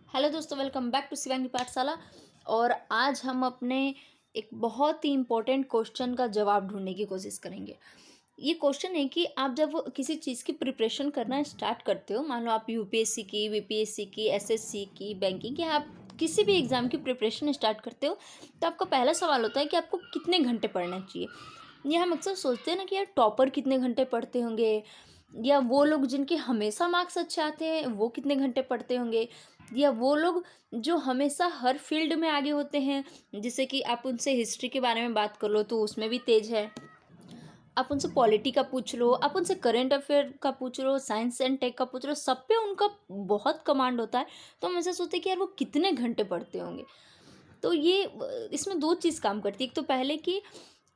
Hello दोस्तों, welcome back to Shivangi पाठशाला। और आज हम अपने एक बहुत ही इम्पोर्टेंट क्वेश्चन का जवाब ढूंढने की कोशिश करेंगे। ये क्वेश्चन है कि आप जब किसी चीज़ की प्रिपरेशन करना स्टार्ट करते हो, मान लो आप यूपीएससी की, बीपीएससी की, एसएससी की, बैंकिंग की, आप किसी भी एग्ज़ाम की प्रिपरेशन स्टार्ट करते हो, तो आपका पहला सवाल होता है कि आपको कितने घंटे पढ़ना चाहिए। ये हम अक्सर सोचते हैं ना कि यार टॉपर कितने घंटे पढ़ते होंगे, या वो लोग जिनके हमेशा मार्क्स अच्छे आते हैं वो कितने घंटे पढ़ते होंगे, या वो लोग जो हमेशा हर फील्ड में आगे होते हैं। जैसे कि आप उनसे हिस्ट्री के बारे में बात कर लो तो उसमें भी तेज है, आप उनसे पॉलिटी का पूछ लो, आप उनसे करंट अफेयर का पूछ लो, साइंस एंड टेक का पूछ लो, सब पे उनका बहुत कमांड होता है। तो हम ऐसा सोचते हैं कि यार वो कितने घंटे पढ़ते होंगे। तो ये इसमें दो चीज़ काम करती है। एक तो पहले कि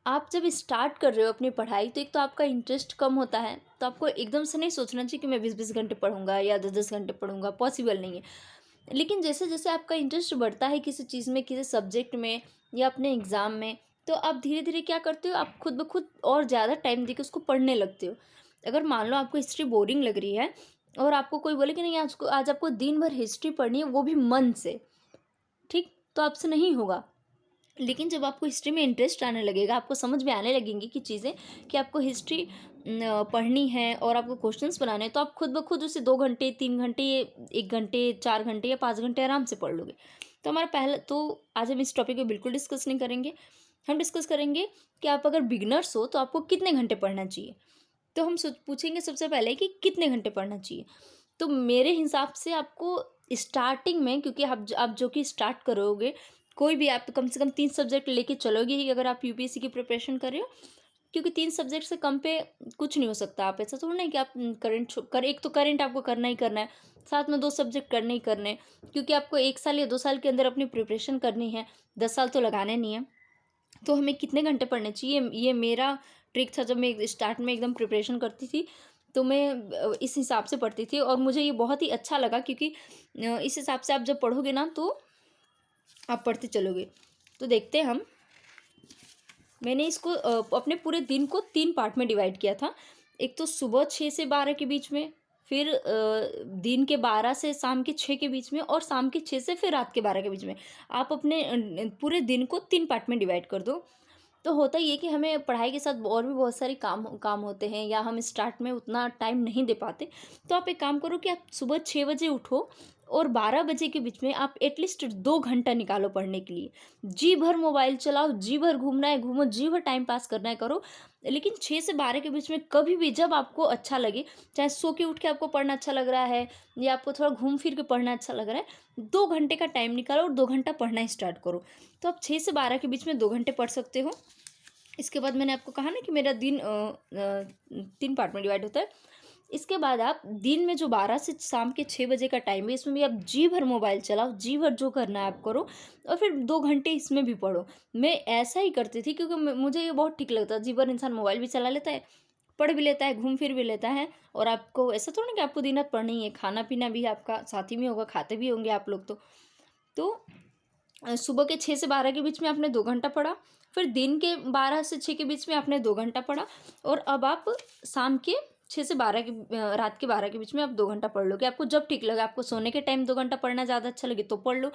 आप जब स्टार्ट कर रहे हो अपनी पढ़ाई, तो एक तो आपका इंटरेस्ट कम होता है, तो आपको एकदम से नहीं सोचना चाहिए कि मैं 20-20 घंटे पढ़ूंगा या 10-10 घंटे पढ़ूंगा, पॉसिबल नहीं है। लेकिन जैसे जैसे आपका इंटरेस्ट बढ़ता है किसी चीज़ में, किसी सब्जेक्ट में या अपने एग्ज़ाम में, तो आप धीरे धीरे क्या करते हो, आप खुद ब खुद और ज़्यादा टाइम देकर उसको पढ़ने लगते हो। अगर मान लो आपको हिस्ट्री बोरिंग लग रही है और आपको कोई बोले कि नहीं आज आपको दिन भर हिस्ट्री पढ़नी है, वो भी मन से, ठीक, तो आपसे नहीं होगा। लेकिन जब आपको हिस्ट्री में इंटरेस्ट आने लगेगा, आपको समझ में आने लगेंगी कि चीज़ें, कि आपको हिस्ट्री पढ़नी है और आपको क्वेश्चंस बनाने हैं, तो आप खुद ब खुद उसे 2 घंटे, 3 घंटे, 1 घंटे, 4 घंटे या 5 घंटे आराम से पढ़ लोगे। तो हमारा पहला तो आज हम इस टॉपिक पे बिल्कुल डिस्कस नहीं करेंगे। हम डिस्कस करेंगे कि आप अगर बिगनर्स हो तो आपको कितने घंटे पढ़ना चाहिए। तो हम पूछेंगे सबसे पहले कि कितने घंटे पढ़ना चाहिए। तो मेरे हिसाब से आपको स्टार्टिंग में, क्योंकि आप जो कि स्टार्ट करोगे, कोई भी आप कम से कम 3 सब्जेक्ट लेके चलोगे ही अगर आप यूपीएससी की प्रिपरेशन कर रहे हो। क्योंकि 3 सब्जेक्ट से कम पे कुछ नहीं हो सकता। आप ऐसा थोड़ा नहीं कि आप एक तो करेंट आपको करना ही करना है, साथ में 2 सब्जेक्ट करने ही करने हैं, क्योंकि आपको 1 साल या 2 साल के अंदर अपनी प्रिपरेशन करनी है, 10 साल तो लगाने नहीं है। तो हमें कितने घंटे पढ़ने चाहिए, ये मेरा ट्रिक था। जब मैं स्टार्ट में एकदम प्रिपरेशन करती थी तो मैं इस हिसाब से पढ़ती थी, और मुझे ये बहुत ही अच्छा लगा, क्योंकि इस हिसाब से आप जब पढ़ोगे ना तो आप पढ़ते चलोगे। तो देखते हैं हम, मैंने इसको अपने पूरे दिन को 3 पार्ट में डिवाइड किया था। एक तो सुबह 6 से 12 के बीच में, फिर दिन के 12 से शाम के 6 के बीच में, और शाम के 6 से फिर रात के 12 के बीच में। आप अपने पूरे दिन को 3 पार्ट में डिवाइड कर दो। तो होता ये कि हमें पढ़ाई के साथ और भी बहुत सारे काम काम होते हैं, या हम स्टार्ट में उतना टाइम नहीं दे पाते। तो आप एक काम करो कि आप सुबह 6 बजे उठो, और 12 बजे के बीच में आप एटलीस्ट 2 घंटा निकालो पढ़ने के लिए। जी भर मोबाइल चलाओ, जी भर घूमना है घूमो, जी भर टाइम पास करना है करो। लेकिन 6 से 12 के बीच में कभी भी जब आपको अच्छा लगे, चाहे सो के उठ के आपको पढ़ना अच्छा लग रहा है या आपको थोड़ा घूम फिर के पढ़ना अच्छा लग रहा है, 2 घंटे का टाइम निकालो और 2 घंटा पढ़ना स्टार्ट करो। तो आप 6 से 12 के बीच में 2 घंटे पढ़ सकते हो। इसके बाद मैंने आपको कहा ना कि मेरा दिन 3 पार्ट में डिवाइड होता है। इसके बाद आप दिन में जो 12 से शाम के 6 बजे का टाइम है, इसमें भी आप जी भर मोबाइल चलाओ, जी भर जो करना है आप करो, और फिर 2 घंटे इसमें भी पढ़ो। मैं ऐसा ही करती थी, क्योंकि मुझे ये बहुत ठीक लगता है। जी भर इंसान मोबाइल भी चला लेता है, पढ़ भी लेता है, घूम फिर भी लेता है। और आपको ऐसा थोड़ा ना कि आपको दिन रात पढ़ना ही है, खाना पीना भी आपका साथ ही में होगा, खाते भी होंगे आप लोग। तो सुबह के 6 से 12 के बीच में आपने 2 घंटा पढ़ा, फिर दिन के 12 से 6 के बीच में आपने 2 घंटा पढ़ा, और अब आप शाम के 6 से 12 के रात के 12 के बीच में आप 2 घंटा पढ़ लो। कि आपको जब ठीक लगे, आपको सोने के टाइम 2 घंटा पढ़ना ज़्यादा अच्छा लगे तो पढ़ लो।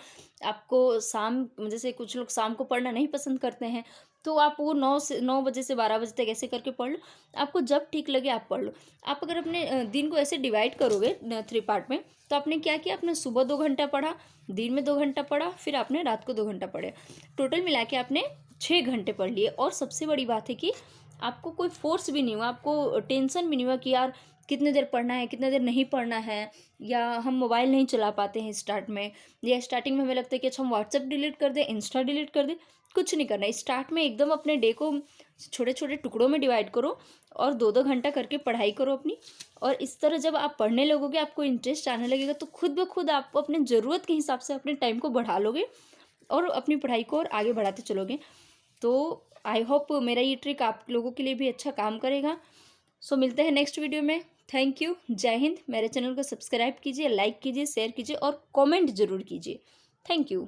आपको शाम, जैसे कुछ लोग शाम को पढ़ना नहीं पसंद करते हैं, तो आप वो 9 बजे से 12 बजे तक ऐसे करके पढ़ लो। आपको जब ठीक लगे आप पढ़ लो। आप अगर अपने दिन को ऐसे डिवाइड करोगे 3 पार्ट में, तो आपने क्या किया, आपने सुबह 2 घंटा पढ़ा, दिन में 2 घंटा पढ़ा, फिर आपने रात को 2 घंटा पढ़े, टोटल मिला के आपने 6 घंटे पढ़ लिए। और सबसे बड़ी बात है कि आपको कोई फोर्स भी नहीं हुआ, आपको टेंशन भी नहीं हुआ कि यार कितने देर पढ़ना है, कितने देर नहीं पढ़ना है, या हम मोबाइल नहीं चला पाते हैं स्टार्ट में, या स्टार्टिंग में हमें लगता है कि अच्छा हम व्हाट्सएप डिलीट कर दें, इंस्टा डिलीट कर दें। कुछ नहीं करना है। स्टार्ट में एकदम अपने डे को छोटे छोटे टुकड़ों में डिवाइड करो, और 2-2 घंटा करके पढ़ाई करो अपनी। और इस तरह जब आप पढ़ने लगोगे, आपको इंटरेस्ट आने लगेगा, तो खुद ब खुद आप अपने ज़रूरत के हिसाब से अपने टाइम को बढ़ा लोगे, और अपनी पढ़ाई को और आगे बढ़ाते चलोगे। तो आई होप मेरा ये ट्रिक आप लोगों के लिए भी अच्छा काम करेगा। सो मिलते हैं नेक्स्ट वीडियो में। थैंक यू, जय हिंद। मेरे चैनल को सब्सक्राइब कीजिए, लाइक कीजिए, शेयर कीजिए और कमेंट ज़रूर कीजिए। Thank you.